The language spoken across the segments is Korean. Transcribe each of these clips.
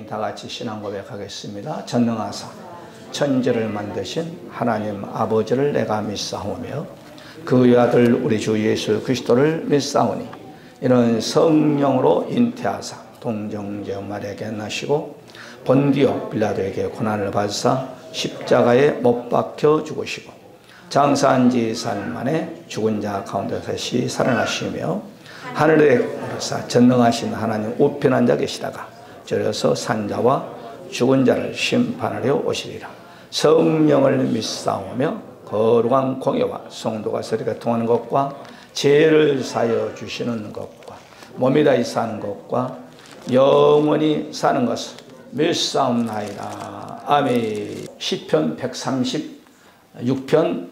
다 같이 신앙 고백하겠습니다. 전능하사 천지를 만드신 하나님 아버지를 내가 믿사오며 그 외아들 우리 주 예수 그리스도를 믿사오니 이는 성령으로 잉태하사 동정녀 마리아에게 나시고 본디오 빌라도에게 고난을 받으사 십자가에 못 박혀 죽으시고 장사한 지 4일 만에 죽은 자 가운데서 다시 살아나시며 하늘에 오르사 전능하신 하나님 우편한 자 계시다가 저려서 산자와 죽은 자를 심판하려 오시리라. 성령을 믿사오며 거룩한 공예와 성도가 서로가 통하는 것과 죄를 사여 주시는 것과 몸이 다시 사는 것과 영원히 사는 것을 믿사옵나이다. 아멘. 시편 136편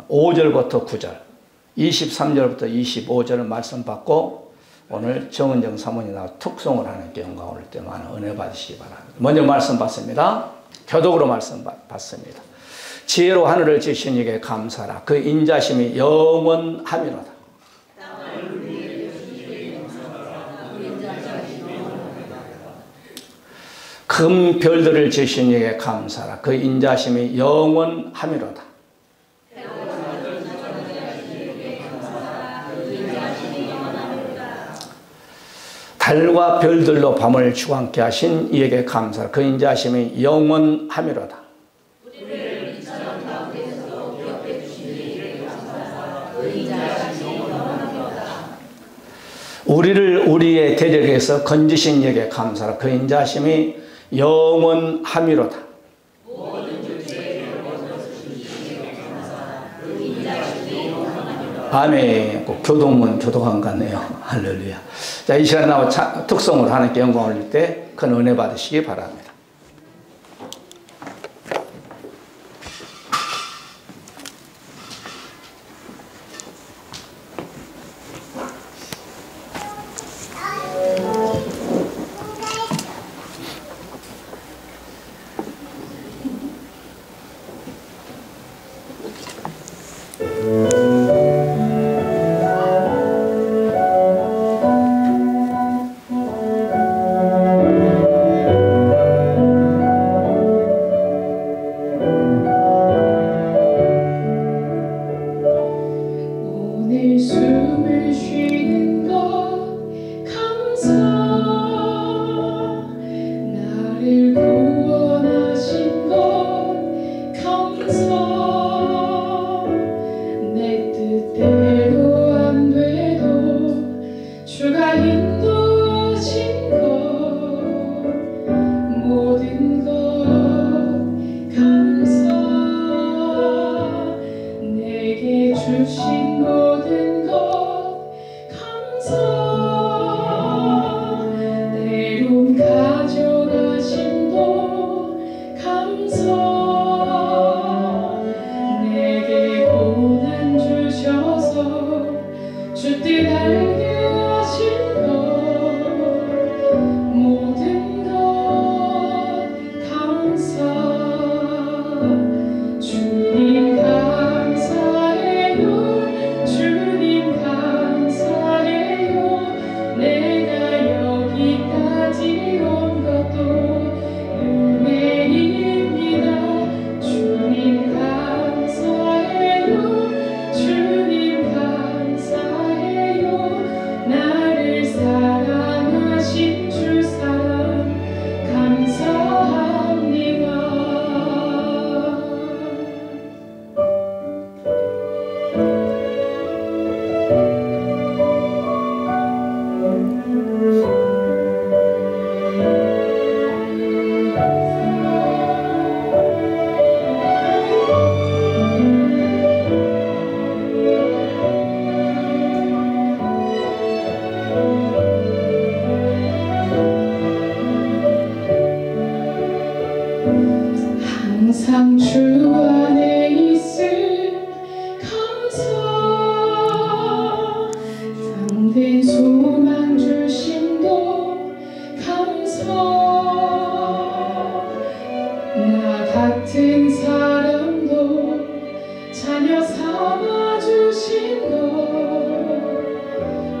5절부터 9절 23절부터 25절을 말씀 받고 오늘 정은정 사모님 나와 특송을 하는 경우가 올 때 많은 은혜 받으시기 바랍니다. 먼저 말씀 받습니다. 교독으로 말씀 받습니다. 지혜로 하늘을 지신 이에게 감사라. 그 인자심이 영원하미로다. 금 별들을 지신 이에게 감사라. 그 인자심이 영원하미로다. 달과 별들로 밤을 주관케 하신 이에게 감사라. 그 인자심이 영원하미로다. 우리를 우리의 대적에서 건지신 이에게 감사라. 그 인자심이 영원하미로다. 아멘. 교동문 교도관 같네요. 할렐루야. 자, 이 시간에 나와 특성으로 하나님께 영광 올릴 때 큰 은혜 받으시기 바랍니다.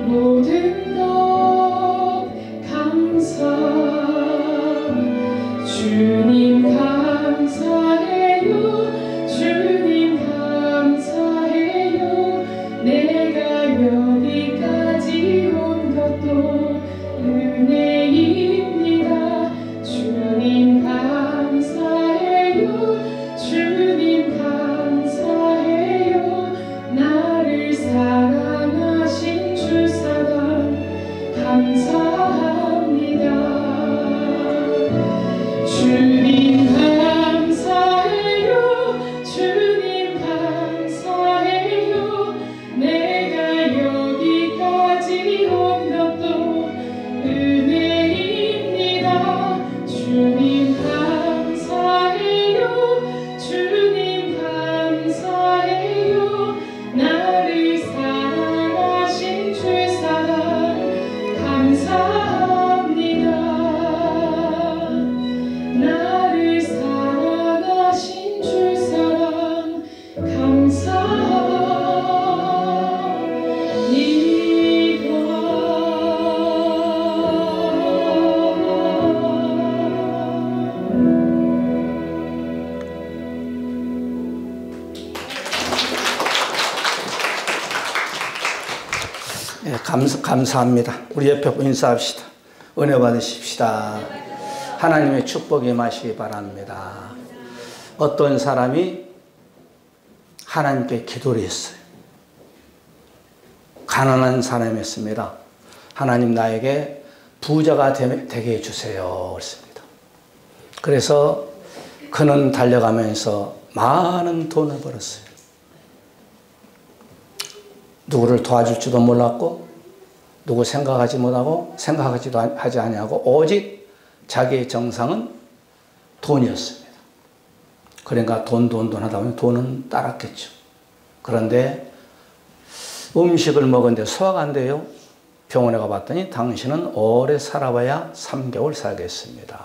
모든 것 감사 예, 감사합니다. 우리 옆에 인사합시다. 은혜 받으십시다. 하나님의 축복이 임하시기 바랍니다. 어떤 사람이 하나님께 기도를 했어요. 가난한 사람이었습니다. 하나님 나에게 부자가 되게 해주세요. 그랬습니다. 그래서 그는 달려가면서 많은 돈을 벌었어요. 누구를 도와줄지도 몰랐고 누구 생각하지 못하고 생각하지도 하지 아니하고 오직 자기의 정상은 돈이었습니다. 그러니까 돈 하다 보면 돈은 따랐겠죠. 그런데 음식을 먹었는데 소화가 안 돼요. 병원에 가봤더니 당신은 오래 살아봐야 3개월 살겠습니다.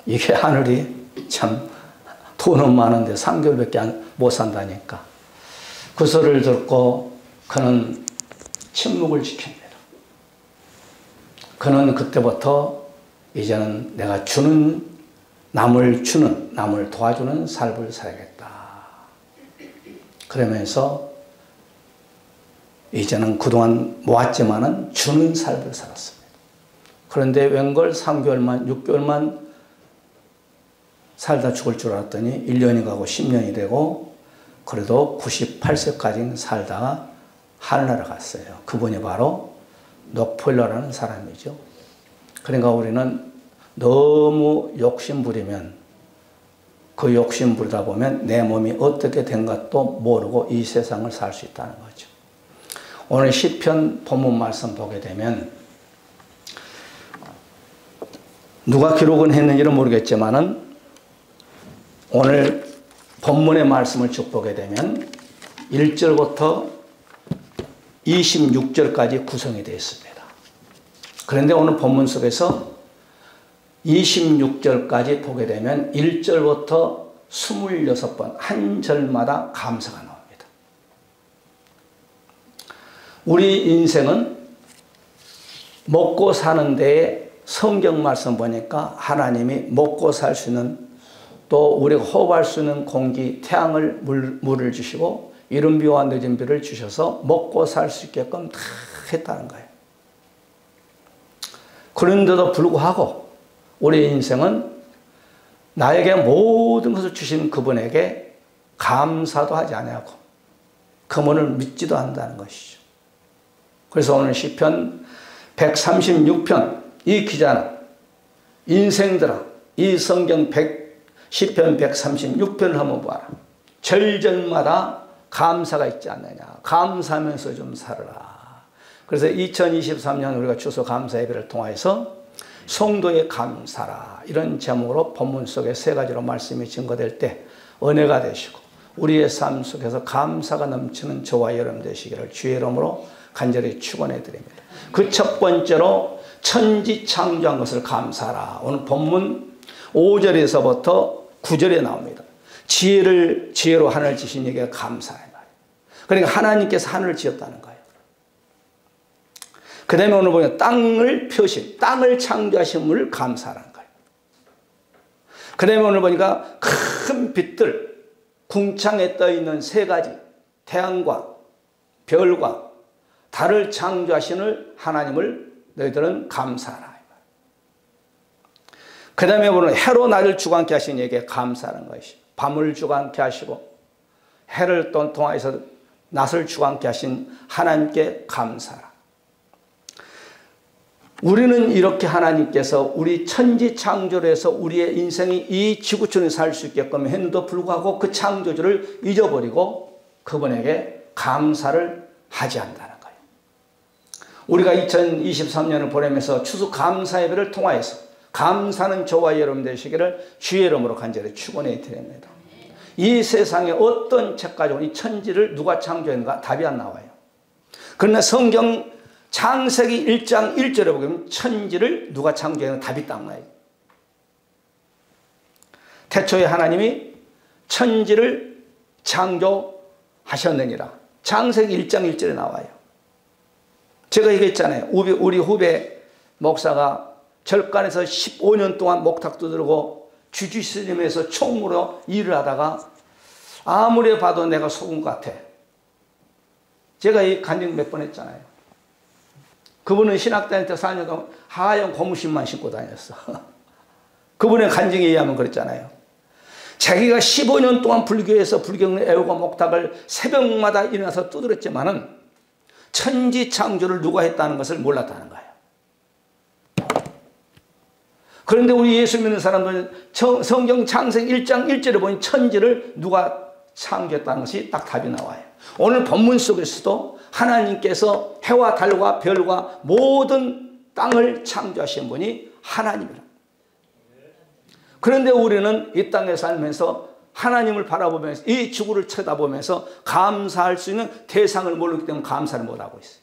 이게 하늘이 참 돈은 많은데 3개월밖에 못 산다니까. 그 소리를 듣고 그는 침묵을 지킵니다. 그는 그때부터 이제는 내가 남을 도와주는 삶을 살아야겠다. 그러면서 이제는 그동안 모았지만은 주는 삶을 살았습니다. 그런데 웬걸 3개월만, 6개월만 살다 죽을 줄 알았더니 1년이 가고 10년이 되고 그래도 98세까지 살다가 하늘나라 갔어요. 그분이 바로 록펠러라는 사람이죠. 그러니까 우리는 너무 욕심부리면 그 욕심부리다 보면 내 몸이 어떻게 된 것도 모르고 이 세상을 살 수 있다는 거죠. 오늘 시편 본문 말씀 보게 되면 누가 기록은 했는지는 모르겠지만은 오늘 본문의 말씀을 쭉 보게 되면 1절부터 26절까지 구성이 되어 있습니다. 그런데 오늘 본문 속에서 26절까지 보게 되면 1절부터 26번 한 절마다 감사가 나옵니다. 우리 인생은 먹고 사는 데에 성경 말씀 보니까 하나님이 먹고 살 수 있는 또 우리가 호흡할 수 있는 공기, 태양을 물을 주시고 이른 비와 늦은 비를 주셔서 먹고 살 수 있게끔 다 했다는 거예요. 그런데도 불구하고 우리 인생은 나에게 모든 것을 주신 그분에게 감사도 하지 아니하고 그분을 믿지도 않는다는 것이죠. 그래서 오늘 시편 136편 이 기자는 인생들아 이 성경 시편 136편을 한번 봐라. 절절마다 감사가 있지 않느냐. 감사하면서 좀 살아라. 그래서 2023년 우리가 추수 감사 예배를 통해서 성도의 감사라 이런 제목으로 본문 속에 세 가지로 말씀이 증거될 때 은혜가 되시고 우리의 삶 속에서 감사가 넘치는 저와 여러분 되시기를 주의 이름으로 간절히 축원해 드립니다. 그 첫 번째로 천지 창조한 것을 감사하라. 오늘 본문 5절에서부터 9절에 나옵니다. 지혜로 하늘을 지신 이에게 감사해 말이에요. 그러니까 하나님께서 하늘을 지었다는 거예요. 그 다음에 오늘 보면 땅을 펴신, 땅을 창조하신 분을 감사하는 거예요. 그 다음에 오늘 보니까 큰 빛들, 궁창에 떠있는 세 가지, 태양과 별과 달을 창조하신 하나님을 너희들은 감사하라. 그 다음에 보면 해로 나를 주관케 하신 이에게 감사하는 것이 밤을 주관케 하시고 해를 통해서 낮을 주관케 하신 하나님께 감사하라. 우리는 이렇게 하나님께서 우리 천지 창조를 해서 우리의 인생이 이 지구촌에 살 수 있게끔 했는데도 불구하고 그 창조주를 잊어버리고 그분에게 감사를 하지 않는다는 거예요. 우리가 2023년을 보내면서 추수 감사 예배를 통하여서 감사는 저와 여러분 되시기를 주의 이름으로 간절히 축원해 드립니다. 이 세상에 어떤 책 가지고 이 천지를 누가 창조했는가 답이 안 나와요. 그러나 성경 창세기 1장 1절에 보면 천지를 누가 창조했는가 답이 딱 나와요. 태초에 하나님이 천지를 창조하셨느니라. 창세기 1장 1절에 나와요. 제가 얘기했잖아요. 우리 후배 목사가 절간에서 15년 동안 목탁도 들고 주지스님에서 총무로 일을 하다가 아무리 봐도 내가 속은 것 같아. 제가 이 간증 몇 번 했잖아요. 그분은 신학 다닐 때 4년 동안 하얀 고무신만 신고 다녔어. 그분의 간증에 의하면 그랬잖아요. 자기가 15년 동안 불교에서 불경을 애우고 목탁을 새벽마다 일어나서 두드렸지만은 천지창조를 누가 했다는 것을 몰랐다는 거예요. 그런데 우리 예수 믿는 사람들은 성경 창세기 1장 1절에 보니 천지를 누가 창조했다는 것이 딱 답이 나와요. 오늘 본문 속에서도 하나님께서 해와 달과 별과 모든 땅을 창조하신 분이 하나님이라. 그런데 우리는 이 땅에 살면서 하나님을 바라보면서 이 지구를 쳐다보면서 감사할 수 있는 대상을 모르기 때문에 감사를 못하고 있어요.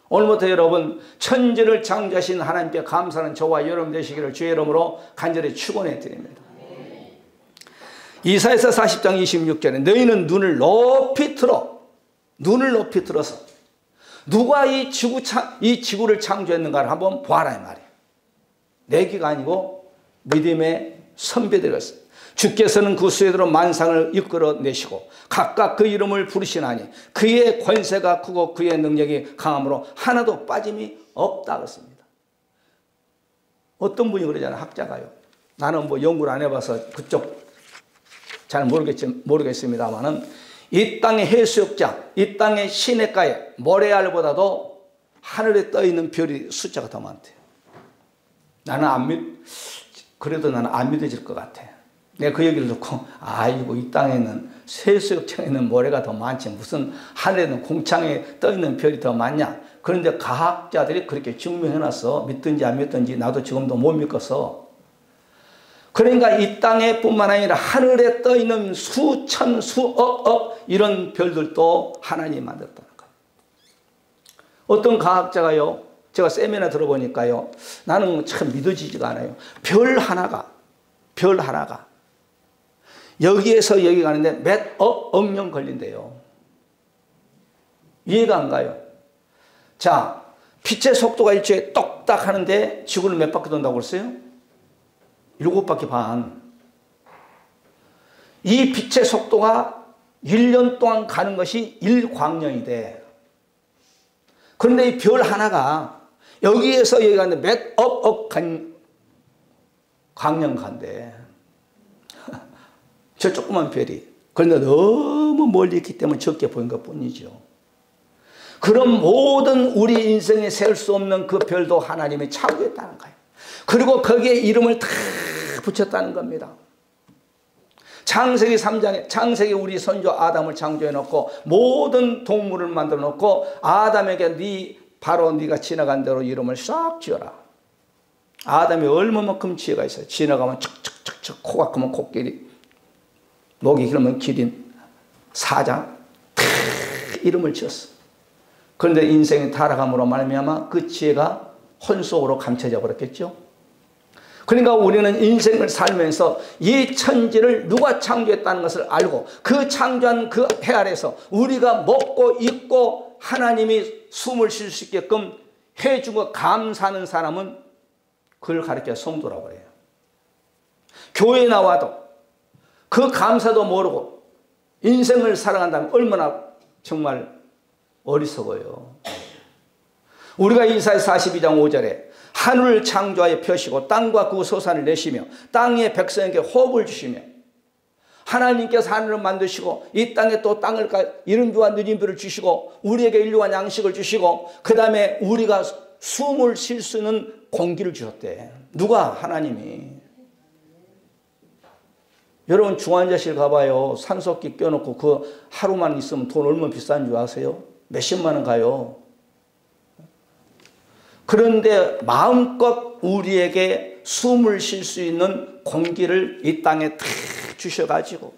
오늘부터 여러분 천지를 창조하신 하나님께 감사하는 저와 여러분 되시기를 주의 이름으로 간절히 축원해 드립니다. 이사야서 40장 26절에 너희는 눈을 높이 들어서 누가 이 지구를 창조했는가를 한번 보아라 이 말이에요. 내기가 아니고 믿음의 선배들이었어요. 주께서는 그 수혜대로 만상을 이끌어내시고 각각 그 이름을 부르시나니 그의 권세가 크고 그의 능력이 강함으로 하나도 빠짐이 없다 그랬습니다. 어떤 분이 그러잖아요. 학자가요. 나는 뭐 연구를 안 해봐서 그쪽 잘 모르겠습니다만은 이 땅의 해수욕장, 이 땅의 시냇가에 모래알보다도 하늘에 떠있는 별이 숫자가 더 많대요. 그래도 나는 안 믿어질 것 같아. 내가 그 얘기를 듣고 아이고 이 땅에는 해수욕장에는 모래가 더 많지 무슨 하늘에는 공창에 떠있는 별이 더 많냐. 그런데 과학자들이 그렇게 증명해놨어. 믿든지 안 믿든지 나도 지금도 못 믿겠어. 그러니까 이 땅에 뿐만 아니라 하늘에 떠있는 수천 수억 이런 별들도 하나님이 만들었다는 거예요. 어떤 과학자가요, 제가 세미나 들어보니까요, 나는 참 믿어지지가 않아요. 별 하나가 여기에서 여기 가는데 몇억 년 걸린대요. 이해가 안 가요. 자, 빛의 속도가 일주일에 똑딱 하는데 지구를 몇 바퀴 돈다고 그랬어요? 7바퀴 반. 이 빛의 속도가 1년 동안 가는 것이 1광년이 돼. 그런데 이 별 하나가 여기에서 여기 가는데 몇억 광년 간대. 저 조그만 별이. 그런데 너무 멀리 있기 때문에 적게 보인 것 뿐이죠. 그럼 모든 우리 인생에 세울 수 없는 그 별도 하나님이 창조했다는 거예요. 그리고 거기에 이름을 다 붙였다는 겁니다. 창세기 3장에 창세기 우리 선조 아담을 창조해 놓고 모든 동물을 만들어 놓고 아담에게 바로 네가 지나간 대로 이름을 싹 지어라. 아담이 얼마만큼 지혜가 있어요. 지나가면 척척척척 코가 크면 코끼리, 목이 길면 기린, 사자 다 이름을 지었어. 그런데 인생이 타락함으로 말미암아 그 지혜가 혼속으로 감춰져 버렸겠죠. 그러니까 우리는 인생을 살면서 이 천지를 누가 창조했다는 것을 알고 그 창조한 그 해 아래서 우리가 먹고 입고 하나님이 숨을 쉴 수 있게끔 해주고 감사하는 사람은 그걸 가르쳐 성도라고 해요. 교회에 나와도 그 감사도 모르고 인생을 살아간다면 얼마나 정말 어리석어요. 우리가 이사야 42장 5절에 하늘을 창조하여 펴시고 땅과 그 소산을 내시며 땅의 백성에게 호흡을 주시며 하나님께서 하늘을 만드시고 이 땅에 또 땅을 이른비와 느림비를 주시고 우리에게 인류와 양식을 주시고 그 다음에 우리가 숨을 쉴 수 있는 공기를 주셨대. 누가? 하나님이. 여러분 중환자실 가봐요. 산소기 껴놓고 그 하루만 있으면 돈 얼마나 비싼 줄 아세요? 몇십만 원 가요. 그런데 마음껏 우리에게 숨을 쉴 수 있는 공기를 이 땅에 다 주셔가지고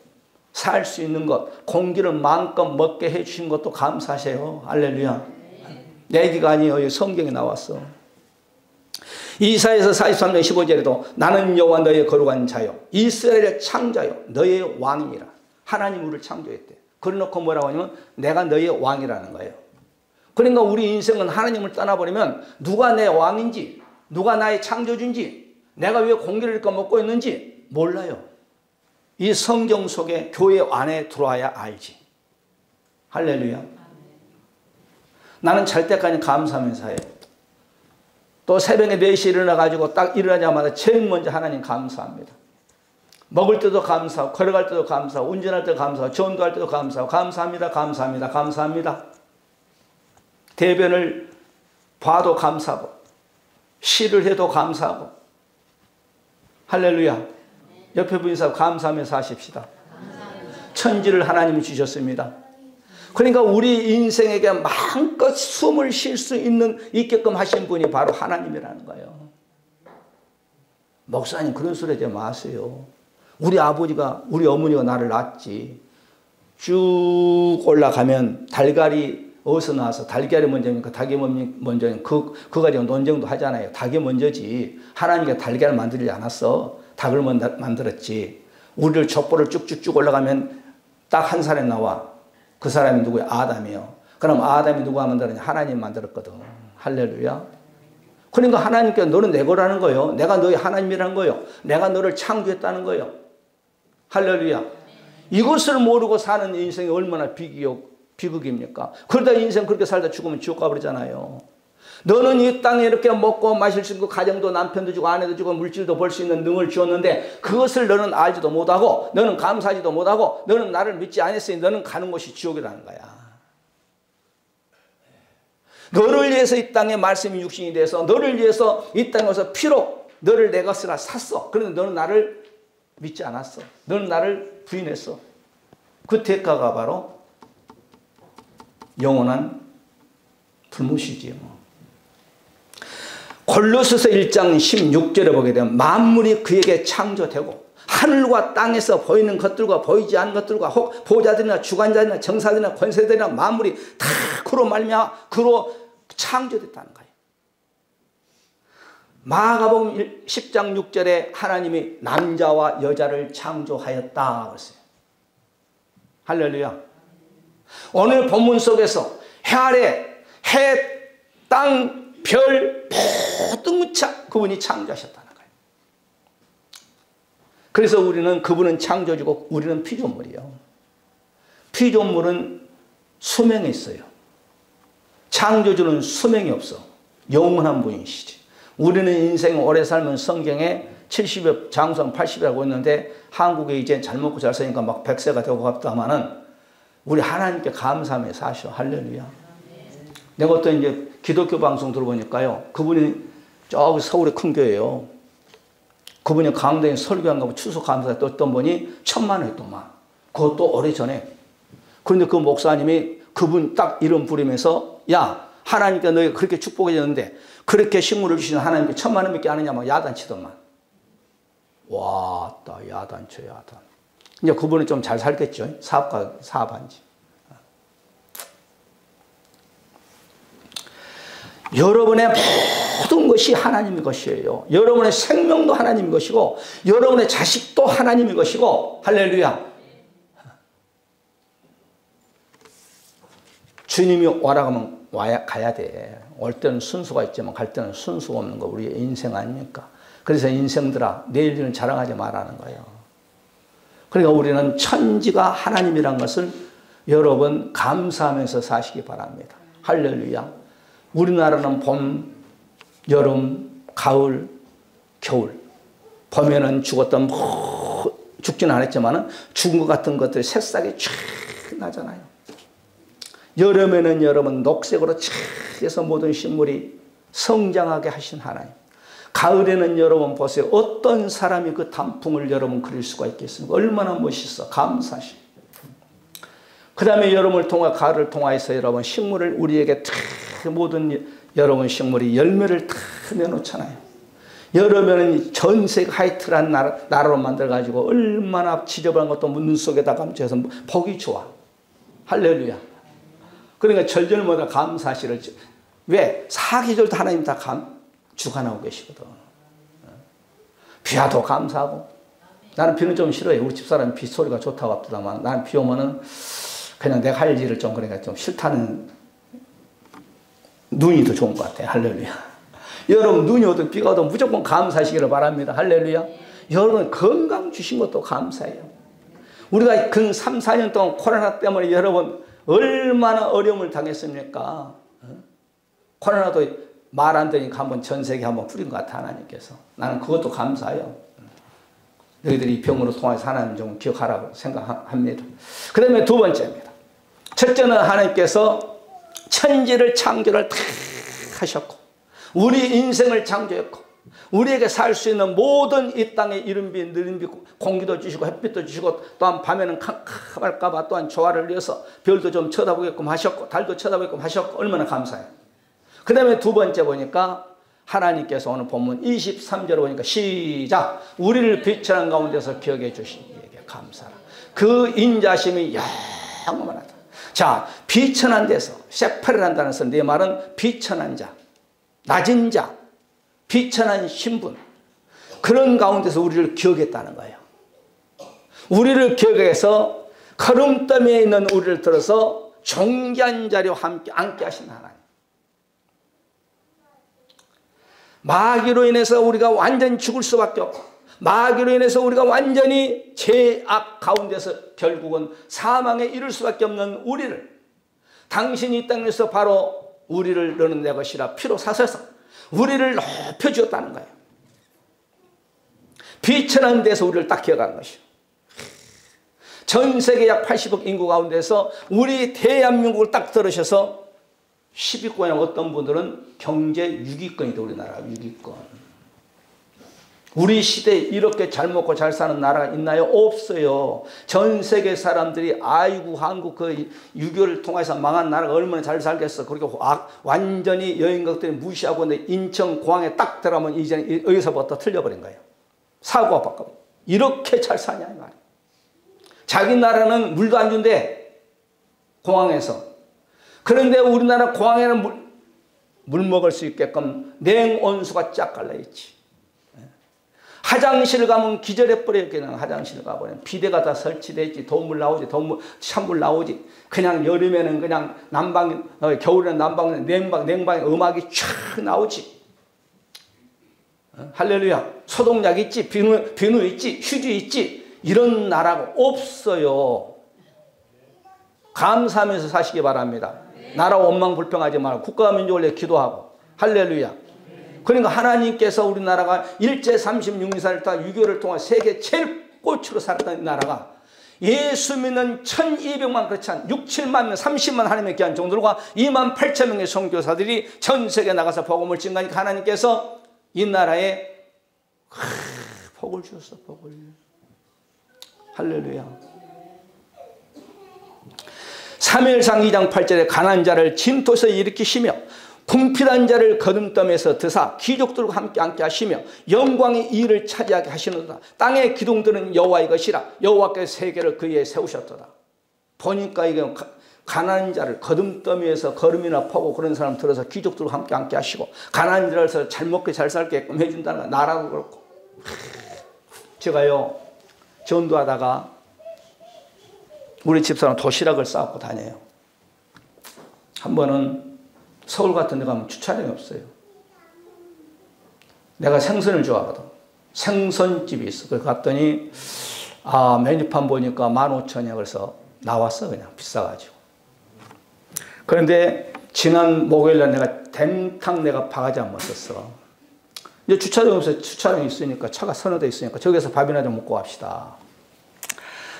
살 수 있는 것, 공기를 마음껏 먹게 해주신 것도 감사하세요. 할렐루야. 내 얘기가 아니에요. 성경에 나왔어. 이사야서 43장 15절에도 나는 여호와 너의 거룩한 자요 이스라엘의 창자요 너의 왕이니라. 하나님 우리를 창조했대. 그래놓고 뭐라고 하냐면 내가 너의 왕이라는 거예요. 그러니까 우리 인생은 하나님을 떠나버리면 누가 내 왕인지, 누가 나의 창조주인지, 내가 왜 공기를 이렇게 먹고 있는지 몰라요. 이 성경 속에 교회 안에 들어와야 알지. 할렐루야. 나는 잘 때까지 감사하면서 해요. 또 새벽에 4시에 일어나가지고 딱 일어나자마자 제일 먼저 하나님 감사합니다. 먹을 때도 감사하고, 걸어갈 때도 감사하고, 운전할 때도 감사하고, 전도할 때도 감사하고, 감사합니다, 감사합니다, 감사합니다. 대변을 봐도 감사하고, 시를 해도 감사하고, 할렐루야. 옆에 분이서 감사하며 사십시다. 천지를 하나님이 주셨습니다. 그러니까 우리 인생에게 마음껏 숨을 쉴 수 있게끔 하신 분이 바로 하나님이라는 거예요. 목사님 그런 소리 하지 마세요. 우리 아버지가, 우리 어머니가 나를 낳았지. 쭉 올라가면 달걀이 어디서 나와서 달걀이 먼저입니까? 닭이 먼저입니까? 그 가지고 논쟁도 하잖아요. 닭이 먼저지. 하나님이 달걀을 만들지 않았어. 닭을 만들었지. 우리를 족보를 쭉쭉쭉 올라가면 딱 한 사람이 나와. 그 사람이 누구야? 아담이요. 그럼 아담이 누가 만들었냐? 하나님 만들었거든. 할렐루야. 그러니까 하나님께 너는 내 거라는 거예요. 내가 너의 하나님이라는 거예요. 내가 너를 창조했다는 거예요. 할렐루야. 이것을 모르고 사는 인생이 얼마나 비극입니까? 그러다 인생 그렇게 살다 죽으면 지옥 가버리잖아요. 너는 이 땅에 이렇게 먹고 마실 수 있고 가정도 남편도 주고 아내도 주고 물질도 벌 수 있는 능을 주었는데 그것을 너는 알지도 못하고 너는 감사하지도 못하고 너는 나를 믿지 않았으니 너는 가는 곳이 지옥이라는 거야. 너를 위해서 이 땅에 말씀이 육신이 돼서 너를 위해서 이 땅에 와서 피로 너를 내 것이라 샀어. 그런데 너는 나를 믿지 않았어. 너는 나를 부인했어. 그 대가가 바로 영원한 불못이지요. 골로새서 1장 16절에 보게 되면 만물이 그에게 창조되고 하늘과 땅에서 보이는 것들과 보이지 않는 것들과 혹 보좌들이나 주관자들이나 정사들이나 권세들이나 만물이 다 그로 말미암아 그로 창조됐다는 거예요. 마가복음 10장 6절에 하나님이 남자와 여자를 창조하였다 그랬어요. 할렐루야. 오늘 본문 속에서 해 아래 해, 땅, 별 모든 것 그분이 창조하셨다는 거예요. 그래서 우리는 그분은 창조주고 우리는 피조물이요. 피조물은 수명이 있어요. 창조주는 수명이 없어. 영원한 분이시지. 우리는 인생 오래 살면 성경에 70여 장수한 80이라고 있는데 한국에 이제 잘 먹고 잘 사니까 막 100세가 되고 갑다마는 우리 하나님께 감사하며 사셔. 할렐루야. 내가 어떤 이제 기독교 방송 들어보니까요. 그분이 저기 서울의 큰 교회예요. 그분이 강당에 설교한 거 추수 감사에 떴던 분이 1,000만 원이었더만. 그것도 오래전에. 그런데 그 목사님이 그분 딱 이름 부르면서 야 하나님께 너희가 그렇게 축복해 줬는데 그렇게 식물을 주시는 하나님께 1,000만 원밖에 안 하냐 막 야단치더만. 와따 야단쳐 야단. 이제 그분은 좀 잘 살겠죠. 사업한지. 여러분의 모든 것이 하나님의 것이에요. 여러분의 생명도 하나님의 것이고 여러분의 자식도 하나님의 것이고 할렐루야. 주님이 오라고 하면 가야 돼. 올 때는 순수가 있지만 갈 때는 순수가 없는 거 우리의 인생 아닙니까? 그래서 인생들아 내일 일은 자랑하지 말라는 거예요. 그러니까 우리는 천지가 하나님이란 것을 여러분 감사하면서 사시기 바랍니다. 할렐루야. 우리나라는 봄, 여름, 가을, 겨울. 봄에는 죽었던 죽지는 않았지만 죽은 것 같은 것들이 새싹이 쫙 나잖아요. 여름에는 여러분 녹색으로 쫙 해서 모든 식물이 성장하게 하신 하나님. 가을에는 여러분 보세요. 어떤 사람이 그 단풍을 여러분 그릴 수가 있겠습니까? 얼마나 멋있어. 감사하시. 그 다음에 여러분을 통해 가을을 통하여서 여러분 식물을 우리에게 다 모든 여러분 식물이 열매를 다 내놓잖아요. 여름에는 전 세계 하이트란 나라로 만들어가지고 얼마나 지저분한 것도 눈 속에다 감춰서 보기 좋아. 할렐루야. 그러니까 절절마다 감사시를. 왜? 사계절도 하나님 다 주관하고 계시거든. 비와도 감사하고. 나는 비는 좀 싫어해. 우리 집사람이 비 소리가 좋다고 합니다만 나는 비 오면은 그냥 내가 할 일을 좀 그러니까 좀 싫다는 눈이 더 좋은 것 같아요. 할렐루야. 여러분 눈이 오든 비가 오든 무조건 감사하시기를 바랍니다. 할렐루야. 여러분 건강 주신 것도 감사해요. 우리가 근 3, 4년 동안 코로나 때문에 여러분 얼마나 어려움을 당했습니까? 코로나도 말 안 되니까 한번 전 세계 한번 뿌린 것 같아, 하나님께서. 나는 그것도 감사해요. 너희들이 이 병으로 통해서 하나님 좀 기억하라고 생각합니다. 그 다음에 두 번째입니다. 첫째는 하나님께서 천지를 창조를 다 하셨고, 우리 인생을 창조했고, 우리에게 살 수 있는 모든 이 땅의 이른비 느린비 공기도 주시고 햇빛도 주시고, 또한 밤에는 캄캄할까봐 또한 조화를 이어서 별도 좀 쳐다보게끔 하셨고, 달도 쳐다보게끔 하셨고, 얼마나 감사해요. 그 다음에 두 번째 보니까 하나님께서 오늘 본문 23절을 보니까 시작, 우리를 비천한 가운데서 기억해 주시기에 감사라. 그 인자심이 영원하다. 자, 비천한 데서 세파르란다는 것은 내 말은 비천한 자, 낮은 자, 비천한 신분, 그런 가운데서 우리를 기억했다는 거예요. 우리를 기억해서 걸음더미에 있는 우리를 들어서 존귀한 자리와 함께 앉게 하신 하나님. 마귀로 인해서 우리가 완전히 죽을 수밖에 없고, 마귀로 인해서 우리가 완전히 죄악 가운데서 결국은 사망에 이를 수밖에 없는 우리를, 당신이 이 땅에서 바로 우리를 너는 내 것이라 피로 사셔서 우리를 높여주었다는 거예요. 비천한 데서 우리를 딱 기억한 것이요. 전 세계 약 80억 인구 가운데서 우리 대한민국을 딱 들으셔서 10위권에 어떤 분들은 경제 6위권이다. 우리나라 6위권. 우리 시대에 이렇게 잘 먹고 잘 사는 나라가 있나요? 없어요. 전 세계 사람들이 아이고 한국 그 6.25를 통해서 망한 나라가 얼마나 잘 살겠어. 그리고 완전히 여행객들이 무시하고 인천 공항에 딱 들어가면 이제 여기서부터 틀려버린 거예요. 사고가 바뀌고. 이렇게 잘 사냐 이 말이에요. 자기 나라는 물도 안 준대. 공항에서. 그런데 우리나라 공항에는 물 먹을 수 있게끔 냉온수가 쫙 갈라있지. 화장실 가면 기절해버려요. 그냥 화장실 가버리면. 비데가 다 설치되어 있지. 더운 나오지. 찬물 나오지. 그냥 여름에는 그냥 난방, 겨울에는 난방, 냉방에 음악이 쫙 나오지. 할렐루야. 소독약 있지. 비누 있지. 휴지 있지. 이런 나라가 없어요. 감사하면서 사시기 바랍니다. 나라 원망불평하지 말고 국가와 민족을 위해 기도하고. 할렐루야. 그러니까 하나님께서 우리나라가 일제 36년사를 다 6.25를 통해 세계 제일 꽃으로 살았던 나라가 예수 믿는 1200만 그렇지 않 6, 7만 명, 30만 하나님의 귀한 종들과 2만 8천 명의 선교사들이 전 세계에 나가서 복음을 증거하니까 하나님께서 이 나라에 복을 주셨어. 복을. 할렐루야. 사무엘상 2장 8절에 가난한 자를 진토에서 일으키시며 궁핍한 자를 거듭담에서 드사 귀족들과 함께 앉게 하시며 영광의 이를 차지하게 하시는도다. 땅의 기둥들은 여호와의 것이라. 여호와께서 세계를 그에 세우셨도다. 보니까 이게 가난한 자를 거듭더미에서 걸음이나 퍼고 그런 사람 들어서 귀족들과 함께 앉게 하시고 가난한 자를 잘 먹게 잘 살게끔 해준다는 거야. 나라도 그렇고. 제가요 전도하다가 우리 집사람 도시락을 싸갖고 다녀요. 한 번은 서울 같은 데 가면 주차장이 없어요. 내가 생선을 좋아하거든. 생선집이 있어. 그래서 갔더니 메뉴판 보니까 15,000원이야. 그래서 나왔어. 그냥 비싸가지고. 그런데 지난 목요일날 내가 댐탕 내가 바가지 안 먹었어. 이제 주차장이 없어요. 주차장이 있으니까 차가 서너대 있으니까 저기서 밥이나 좀 먹고 갑시다.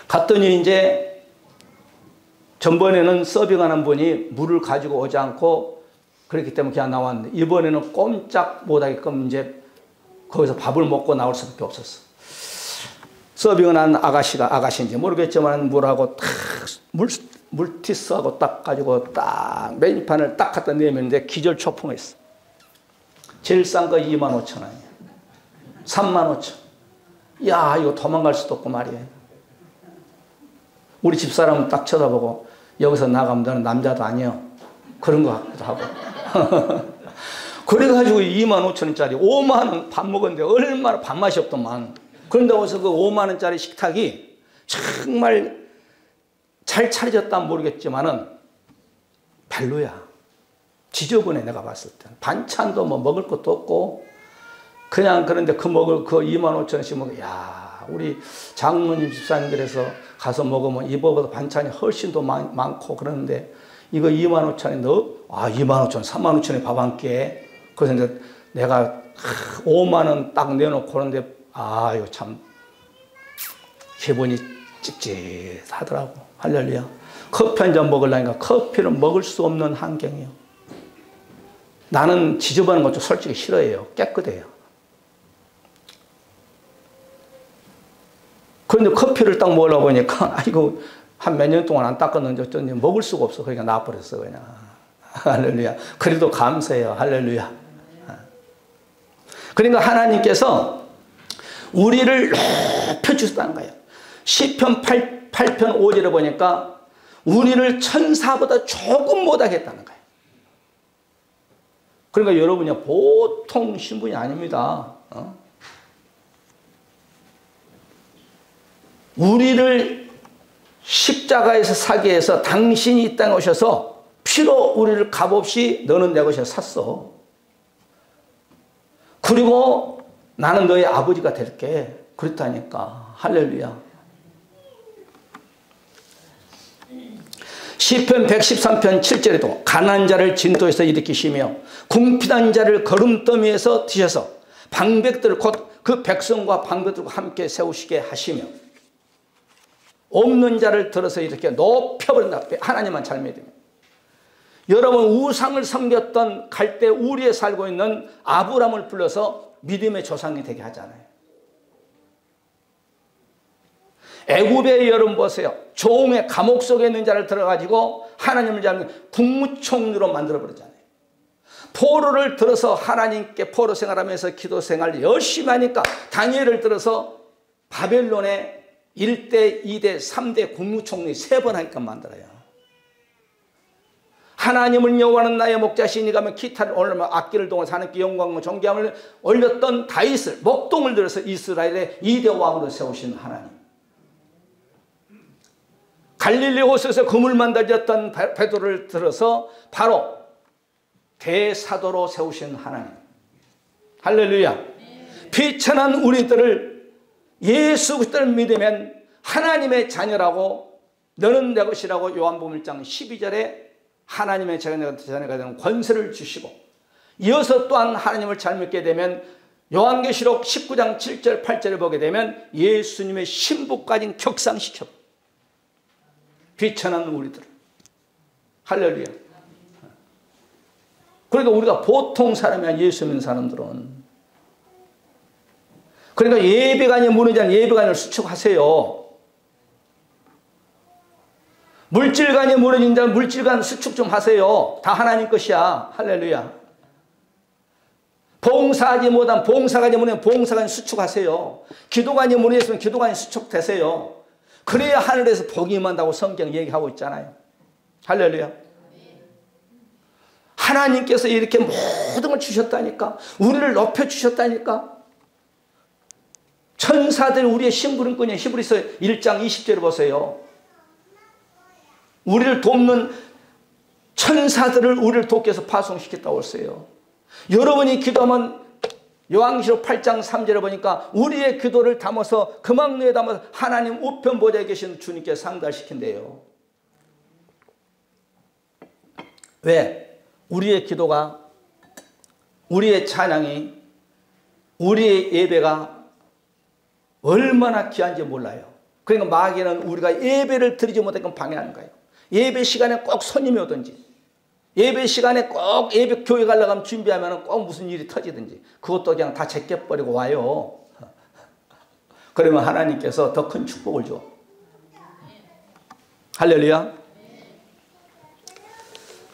갔더니 이제 전번에는 서빙하는 분이 물을 가지고 오지 않고 그렇기 때문에 그냥 나왔는데 이번에는 꼼짝 못하게끔 이제 거기서 밥을 먹고 나올 수밖에 없었어. 서빙을 한 아가씨인지 모르겠지만 물하고 탁 물티스하고 딱 가지고 딱 메뉴판을 딱 갖다 내밀는데 기절초풍했어. 제일 싼 거 25,000원이야. 35,000원. 야 이거 도망갈 수도 없고 말이야. 우리 집사람은 딱 쳐다보고 여기서 나가면 너는 남자도 아니야. 그런 거 같기도 하고. 그래가지고 25,000원짜리 5만원 밥 먹었는데 얼마나 밥맛이 없더만. 그런데 어디서 그 5만원짜리 식탁이 정말 잘 차려졌다면 모르겠지만은 별로야. 지저분해 내가 봤을 때. 반찬도 뭐 먹을 것도 없고 그냥 그런데 그 25,000원씩 먹어. 야 우리 장모님 집사님들에서 가서 먹으면 이거보다 반찬이 훨씬 더 많고 그러는데 이거 25,000원에 25,000원, 35,000원에 밥 한 끼 그래서 이제 내가 5만 원 딱 내놓고 그런데 이거 참 기분이 찝찝하더라고. 할렐루야. 커피 한 잔 먹으려니까 커피를 먹을 수 없는 환경이요. 나는 지저분한 것도 솔직히 싫어해요. 깨끗해요. 그런데 커피를 딱 먹으려고 보니까 아이고 한 몇 년 동안 안 닦았는지 어쩐지 먹을 수가 없어. 그러니까 놔버렸어 그냥. 할렐루야. 그래도 감사해요. 할렐루야. 그러니까 하나님께서 우리를 높여주셨다는 거예요. 시편 8편 5절에 보니까 우리를 천사보다 조금 못하겠다는 거예요. 그러니까 여러분이 보통 신분이 아닙니다. 우리를 십자가에서 사게 해서 당신이 이 땅에 오셔서 피로 우리를 값없이 너는 내 것이라 샀어. 그리고 나는 너의 아버지가 될게. 그렇다니까. 할렐루야. 시편 113편 7절에도 가난한 자를 진도에서 일으키시며 궁핍한 자를 거름더미에서 드셔서 방백들을 곧 그 백성과 방백들과 함께 세우시게 하시며 없는 자를 들어서 이렇게 높여버린다. 하나님만 잘 믿으면. 여러분 우상을 섬겼던 갈대 우리에 살고 있는 아브람을 불러서 믿음의 조상이 되게 하잖아요. 애굽의 여러분 보세요. 종의 감옥 속에 있는 자를 들어가지고 하나님을 잡는 국무총리로 만들어버리잖아요. 포로를 들어서 하나님께 포로 생활하면서 기도 생활 열심히 하니까 다니엘을 들어서 바벨론의 1대, 2대, 3대 국무총리 3번 하니까 만들어요. 하나님을 여호와는 나의 목자시니 가면 기타를 올리며 악기를 동원해서 하나님께 영광과 존귀함을 올렸던 다윗을 목동을 들어서 이스라엘의 2대 왕으로 세우신 하나님. 갈릴리 호수에서 그물 만들었던 베드로를 들어서 바로 대사도로 세우신 하나님. 할렐루야. 비천한 우리들을 예수 그리스도를 믿으면 하나님의 자녀라고 너는 내 것이라고 요한복음 1장 12절에 하나님의 자녀가 되는 권세를 주시고 이어서 또한 하나님을 잘 믿게 되면 요한계시록 19장 7절 8절을 보게 되면 예수님의 신부까지 격상시켜 비천한 우리들을. 할렐루야. 그러니까 우리가 보통 사람이야. 예수 믿는 사람들은. 그러니까 예배관이 무너지는 예배관을 수축하세요. 물질관이 무너진 자는 물질관 수축 좀 하세요. 다 하나님 것이야. 할렐루야. 봉사하지 못한 봉사관이 무너지면 봉사관이 수축하세요. 기도관이 무너졌으면 기도관이 수축되세요. 그래야 하늘에서 복이 임한다고 성경 얘기하고 있잖아요. 할렐루야. 하나님께서 이렇게 모든 걸 주셨다니까. 우리를 높여주셨다니까. 천사들이 우리의 심부름꾼이에요. 히브리서 1장 20절을 보세요. 우리를 돕는 천사들을 우리를 돕기 위해서 파송시켰다고 했어요. 여러분이 기도하면 요한계시록 8장 3절에 보니까 우리의 기도를 담아서 금왕루에 담아서 하나님 우편 보좌에 계신 주님께 상달시킨대요. 왜? 우리의 기도가, 우리의 찬양이, 우리의 예배가 얼마나 귀한지 몰라요. 그러니까 마귀는 우리가 예배를 드리지 못하게 방해하는 거예요. 예배 시간에 꼭 손님이 오든지, 예배 시간에 꼭 예배 교회 가려고 하면 준비하면 꼭 무슨 일이 터지든지 그것도 그냥 다 제껴버리고 와요. 그러면 하나님께서 더 큰 축복을 줘. 할렐루야.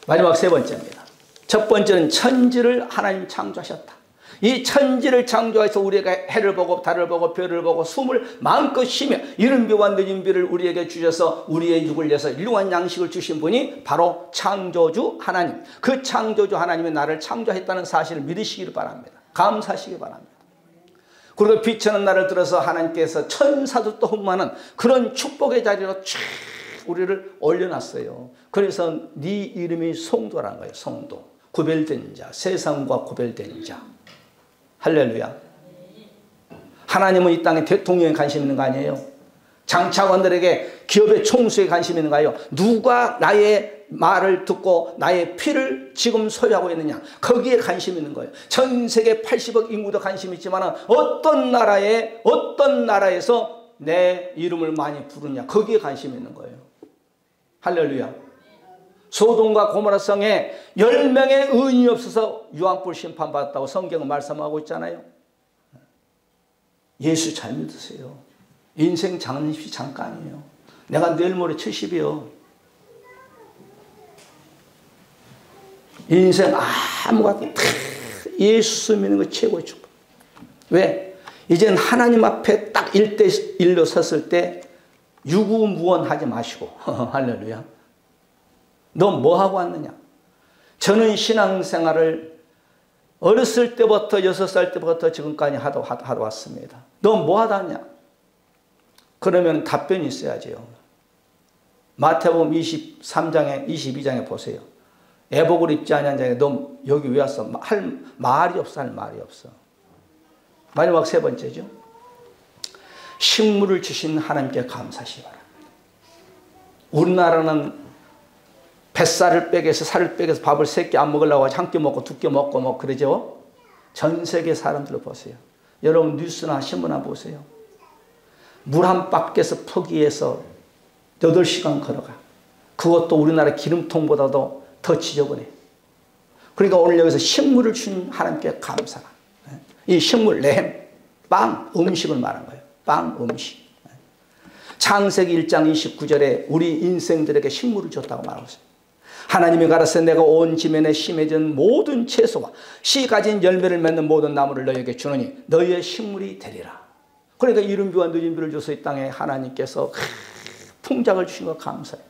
마지막 세 번째입니다. 첫 번째는 천지를 하나님 창조하셨다. 이 천지를 창조해서 우리가 해를 보고 달을 보고 별을 보고 숨을 마음껏 쉬며 이른 비와 늦은 비를 우리에게 주셔서 우리의 육을 내서 일용한 양식을 주신 분이 바로 창조주 하나님. 그 창조주 하나님이 나를 창조했다는 사실을 믿으시기를 바랍니다. 감사하시기 바랍니다. 그리고 비천한 날을 들어서 하나님께서 천사들도 흥망하는 그런 축복의 자리로 쫙 우리를 올려놨어요. 그래서 네 이름이 송도라는 거예요. 송도. 구별된 자, 세상과 구별된 자. 할렐루야. 하나님은 이 땅에 대통령에 관심 있는 거 아니에요? 장차관들에게 기업의 총수에 관심 있는 거예요? 누가 나의 말을 듣고 나의 피를 지금 소유하고 있느냐, 거기에 관심이 있는 거예요. 전 세계 80억 인구도 관심이 있지만 어떤 나라에서 내 이름을 많이 부르냐, 거기에 관심이 있는 거예요. 할렐루야. 소돔과 고모라 성에 10명의 의인이 없어서 유황불 심판받았다고 성경은 말씀하고 있잖아요. 예수 잘 믿으세요. 인생 잠시 잠깐이에요. 내가 내일 모레 70이요. 인생 아무것도 예수 믿는 거 최고의 축복. 왜? 이젠 하나님 앞에 딱 1대1로 섰을 때 유구무원하지 마시고 할렐루야. 너 뭐하고 왔느냐? 저는 신앙생활을 어렸을 때부터 6살 때부터 지금까지 하도 왔습니다. 너 뭐하다 왔냐? 그러면 답변이 있어야지요. 마태복음 23장에 22장에 보세요. 애복을 입지 아니한 자에게 너 여기 왜 왔어? 할 말이 없어. 할 말이 없어. 마지막 세 번째죠. 식물을 주신 하나님께 감사하시기 바랍니다. 우리나라는 뱃살을 빼기 위해서 살을 빼기 위해서 밥을 3끼 안 먹으려고 한 끼 먹고 2끼 먹고 뭐 그러죠. 전 세계 사람들을 보세요. 여러분 뉴스나 신문이나 보세요. 물 한 바퀴에서 포기해서 8시간 걸어가. 그것도 우리나라 기름통보다도 더 지저분해. 그러니까 오늘 여기서 식물을 주신 하나님께 감사라. 이 식물, 레헴, 빵, 음식을 말한 거예요. 빵, 음식. 창세기 1장 29절에 우리 인생들에게 식물을 줬다고 말하고 있어요. 하나님이 가라사 내가 온 지면에 심해진 모든 채소와 씨 가진 열매를 맺는 모든 나무를 너희에게 주노니 너희의 식물이 되리라. 그러니까 이른비와 느린비를 줘서 이 땅에 하나님께서 풍작을 주신 거 감사해요.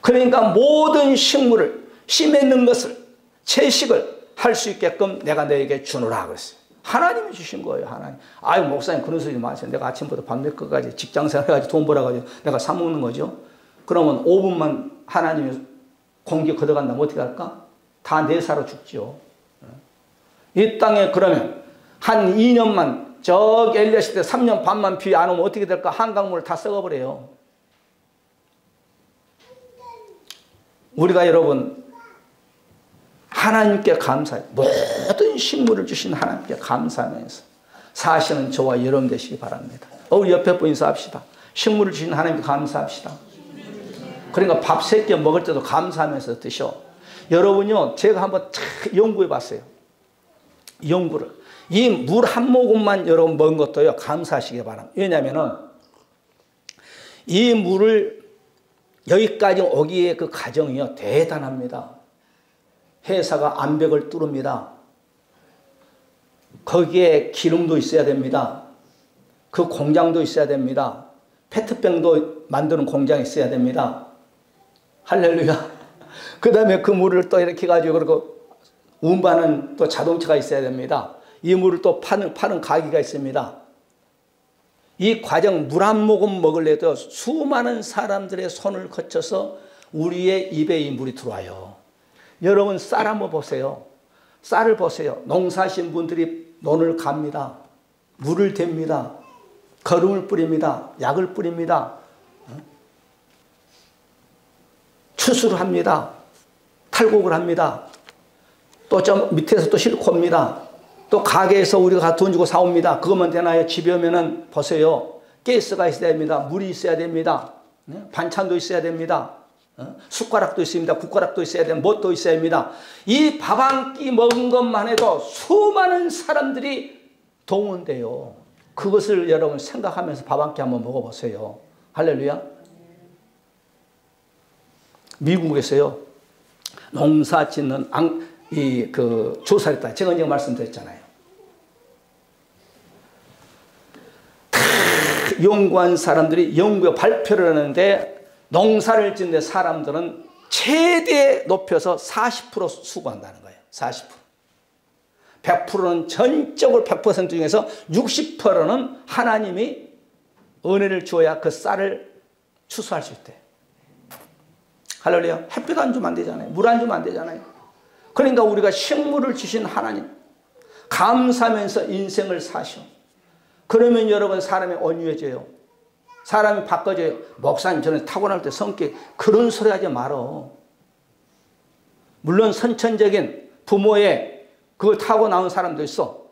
그러니까 모든 식물을 씨 맺는 것을 채식을 할 수 있게끔 내가 너에게 주노라 그랬어요. 하나님이 주신 거예요. 하나님. 아유 목사님 그런 소리 마세요. 내가 아침부터 밤늦게까지 직장생활 해가지고 돈 벌어가지고 내가 사 먹는 거죠. 그러면 5분만 하나님이 공기 걷어간다면 어떻게 할까? 다 내 사로 죽죠. 이 땅에 그러면 한 2년만 저기 엘리야 시대 3년 반만 비 안 오면 어떻게 될까? 한강물 다 썩어버려요. 우리가 여러분 하나님께 감사해요. 모든 식물을 주신 하나님께 감사하면서 사시는 저와 여러분 되시기 바랍니다. 우리 옆에 분 인사합시다. 식물을 주신 하나님께 감사합시다. 그러니까 밥 3끼 먹을 때도 감사하면서 드셔. 여러분요, 제가 한번 연구해 봤어요. 연구를. 이 물 한 모금만 여러분 먹은 것도요, 감사하시기 바랍니다. 왜냐면은 이 물을 여기까지 오기에 그 과정이요, 대단합니다. 회사가 암벽을 뚫습니다. 거기에 기름도 있어야 됩니다. 그 공장도 있어야 됩니다. 페트병도 만드는 공장이 있어야 됩니다. 할렐루야. 그 다음에 그 물을 또 이렇게 가지고 그리고 운반은 또 자동차가 있어야 됩니다. 이 물을 또 파는 가게가 있습니다. 이 과정 물 한 모금 먹으려도 수많은 사람들의 손을 거쳐서 우리의 입에 이 물이 들어와요. 여러분 쌀 한번 보세요. 쌀을 보세요. 농사하신 분들이 논을 갑니다. 물을 댑니다. 거름을 뿌립니다. 약을 뿌립니다. 추수를 합니다. 탈곡을 합니다. 또 저 밑에서 또 싣고옵니다. 또 가게에서 우리가 돈 주고 사옵니다. 그것만 되나요? 집에 오면은 보세요. 가스가 있어야 됩니다. 물이 있어야 됩니다. 반찬도 있어야 됩니다. 숟가락도 있습니다. 국가락도 있어야 됩니다. 뭣도 있어야 됩니다. 이 밥 한 끼 먹은 것만 해도 수많은 사람들이 동원돼요. 그것을 여러분 생각하면서 밥 한 끼 한번 먹어보세요. 할렐루야. 미국에서요, 농사 짓는 조사를 했다. 제가 이제 말씀드렸잖아요. 다 연구한 사람들이 연구에 발표를 하는데 농사를 짓는 사람들은 최대 높여서 40% 수고한다는 거예요. 40%. 100%는 전적으로 100% 중에서 60%는 하나님이 은혜를 주어야 그 쌀을 추수할 수 있대. 할렐루야. 햇빛 안 주면 안 되잖아요. 물 안 주면 안 되잖아요. 그러니까 우리가 식물을 주신 하나님 감사하면서 인생을 사셔. 그러면 여러분 사람이 온유해져요. 사람이 바꿔져요. 목사님 저는 타고날 때 성격 그런 소리 하지 말어. 물론 선천적인 부모의 그걸 타고 나온 사람도 있어.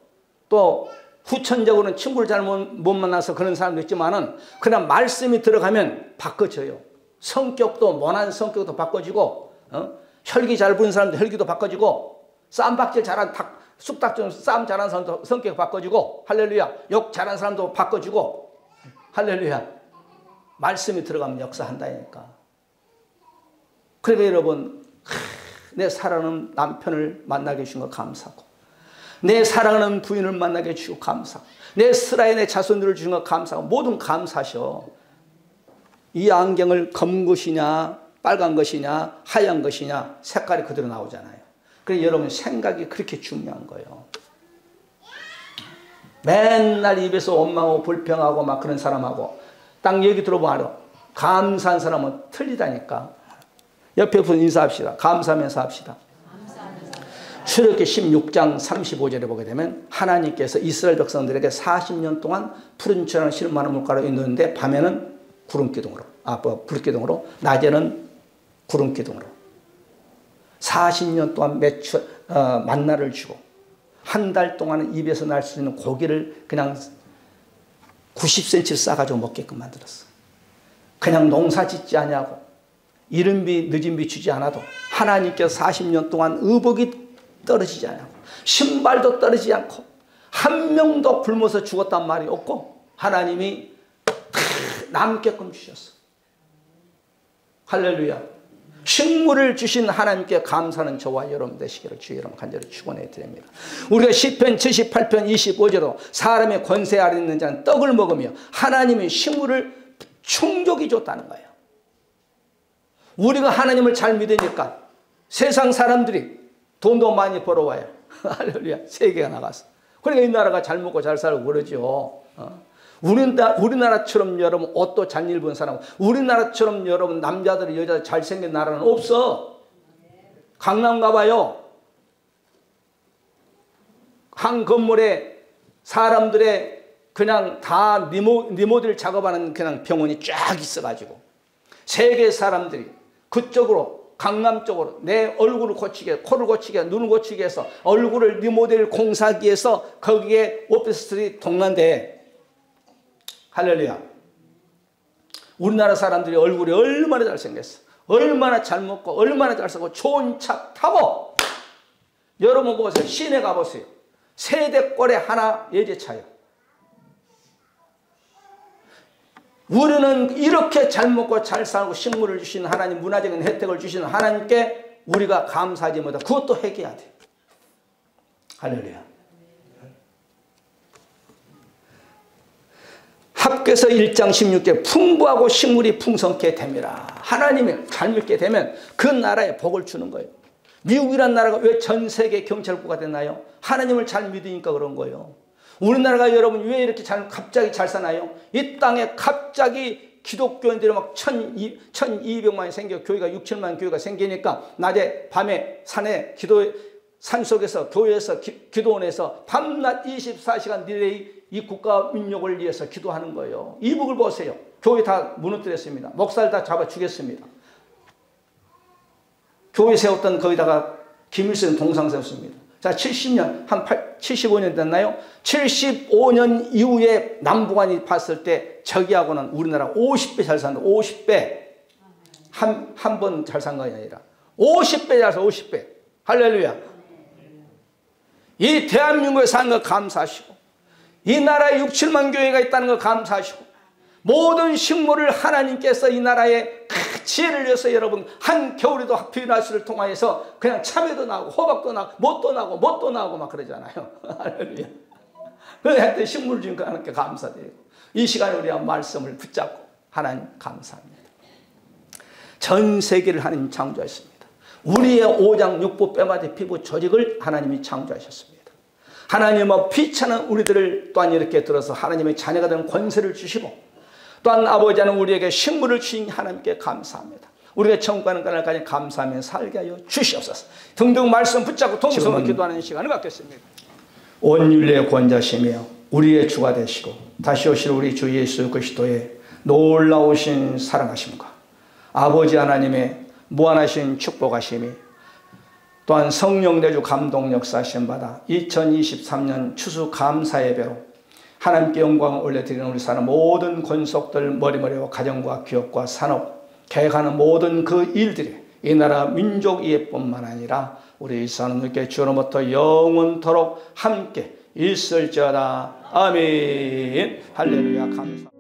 또 후천적으로는 친구를 잘 못 만나서 그런 사람도 있지만은 그냥 말씀이 들어가면 바꿔져요. 성격도 모난 성격도 바꿔지고 혈기 잘 부는 사람도 혈기도 바꿔지고 쌈박질 잘한 쑥닥 싸움 잘하는 사람도 성격 바꿔지고 할렐루야. 욕 잘하는 사람도 바꿔지고 할렐루야. 말씀이 들어가면 역사한다니까. 그러니까 여러분 내 사랑하는 남편을 만나게 해주신 거 감사하고 내 사랑하는 부인을 만나게 해주시고 감사하고 내 스라의 내 자손들을 주신 거 감사하고 모든 감사하셔. 이 안경을 검은 것이냐 빨간 것이냐 하얀 것이냐 색깔이 그대로 나오잖아요. 그래서 여러분 생각이 그렇게 중요한 거예요. 맨날 입에서 원망하고 불평하고 막 그런 사람하고 딱 얘기 들어보면 알아. 감사한 사람은 틀리다니까. 옆에 분 인사합시다. 감사하면서 합시다. 출애굽기 16장 35절에 보게 되면 하나님께서 이스라엘 백성들에게 40년 동안 푸른 천을 시름 많은 물가로 인도했는데 밤에는 구름기둥으로 불기둥으로 낮에는 구름기둥으로 40년 동안 만나를 주고 한 달 동안은 입에서 날 수 있는 고기를 그냥 90cm 싸가지고 먹게끔 만들었어. 그냥 농사 짓지 아니하고 이른 비 늦은 비 주지 않아도 하나님께서 40년 동안 의복이 떨어지지 않고 신발도 떨어지지 않고 한 명도 굶어서 죽었단 말이 없고 하나님이 남게끔 주셨어. 할렐루야. 식물을 주신 하나님께 감사하는 저와 여러분 되시기를 주의 이름 간절히 축원해 드립니다. 우리가 시편 78편 25절로 사람의 권세 아래 있는 자는 떡을 먹으며 하나님이 식물을 충족히 줬다는 거예요. 우리가 하나님을 잘 믿으니까 세상 사람들이 돈도 많이 벌어와요. 할렐루야. 세계가 나가서. 그러니까 이 나라가 잘 먹고 잘 살고 그러죠. 우리나라처럼 여러분 옷도 잘 입은 사람, 우리나라처럼 여러분 남자들 여자들 잘생긴 나라는 없어. 강남 가봐요. 한 건물에 사람들의 그냥 다 리모델 작업하는 그냥 병원이 쫙 있어가지고 세계 사람들이 그쪽으로 강남 쪽으로 내 얼굴을 고치게 코를 고치게 눈을 고치게 해서 얼굴을 리모델 공사하기 위해서 거기에 오피스텔이 동난데 할렐루야. 우리나라 사람들이 얼굴이 얼마나 잘생겼어. 얼마나 잘 먹고 얼마나 잘 살고 좋은 차 타고 여러분 보세요. 시내 가보세요. 세대꼴에 하나 예제차요. 우리는 이렇게 잘 먹고 잘 살고 식물을 주신 하나님, 문화적인 혜택을 주신 하나님께 우리가 감사하지 못해. 그것도 회개해야 돼. 할렐루야. 합계서 1장 16절 풍부하고 식물이 풍성케 됨이라. 하나님을 잘 믿게 되면 그 나라에 복을 주는 거예요. 미국이란 나라가 왜 전 세계 경찰국가 됐나요? 하나님을 잘 믿으니까 그런 거예요. 우리나라가 여러분 왜 이렇게 갑자기 잘 사나요? 이 땅에 갑자기 기독교인들이 막 1200만이 생겨 교회가 6, 7만 교회가 생기니까 낮에 밤에 산에 산속에서 교회에서 기도원에서 밤낮 24시간 릴레이 이 국가 민족을 위해서 기도하는 거예요. 이북을 보세요. 교회 다 무너뜨렸습니다. 목사를 다 잡아 죽였습니다. 교회 세웠던 거기다가 김일성 동상 세웠습니다. 자, 70년, 75년 됐나요? 75년 이후에 남북한이 봤을 때 저기하고는 우리나라 50배 잘 산다. 50배. 한 번 잘 산 것이 아니라 50배 잘 사, 50배. 할렐루야. 이 대한민국에 사는 거 감사하시고 이 나라에 6, 7만 교회가 있다는 거 감사하시고 모든 식물을 하나님께서 이 나라에 지혜를 위해서 여러분 한 겨울에도 학피나스를 통하여서 그냥 참외도 나고 호박도 나고 뭣도 나고 막 그러잖아요. 할렐루야. 그래서 하여튼 식물 주신 하나님께 감사드리고 이 시간에 우리가 말씀을 붙잡고 하나님 감사합니다. 전 세계를 하나님 창조하셨습니다. 우리의 오장 육부 뼈마디 피부 조직을 하나님이 창조하셨습니다. 하나님의 피차는 우리들을 또한 이렇게 들어서 하나님의 자녀가 되는 권세를 주시고 또한 아버지 하나님 우리에게 식물을 주신 하나님께 감사합니다. 우리가 천국 가는 날까지 감사하며 살게 하여 주시옵소서. 등등 말씀 붙잡고 통성으로 기도하는 시간을 갖겠습니다. 온 윤리의 권자시며 우리의 주가 되시고 다시 오실 우리 주 예수 그리스도의 놀라우신 사랑하심과 아버지 하나님의 무한하신 축복하심이 또한 성령 내주 감동 역사하심 받아 2023년 추수감사 예배로 하나님께 영광을 올려드리는 우리 사람 모든 권속들 머리머리와 가정과 기업과 산업 계획하는 모든 그 일들이 이 나라 민족 이해뿐만 아니라 우리 사람들께 주로부터 영원토록 함께 있을지어다. 아멘. 할렐루야. 감사.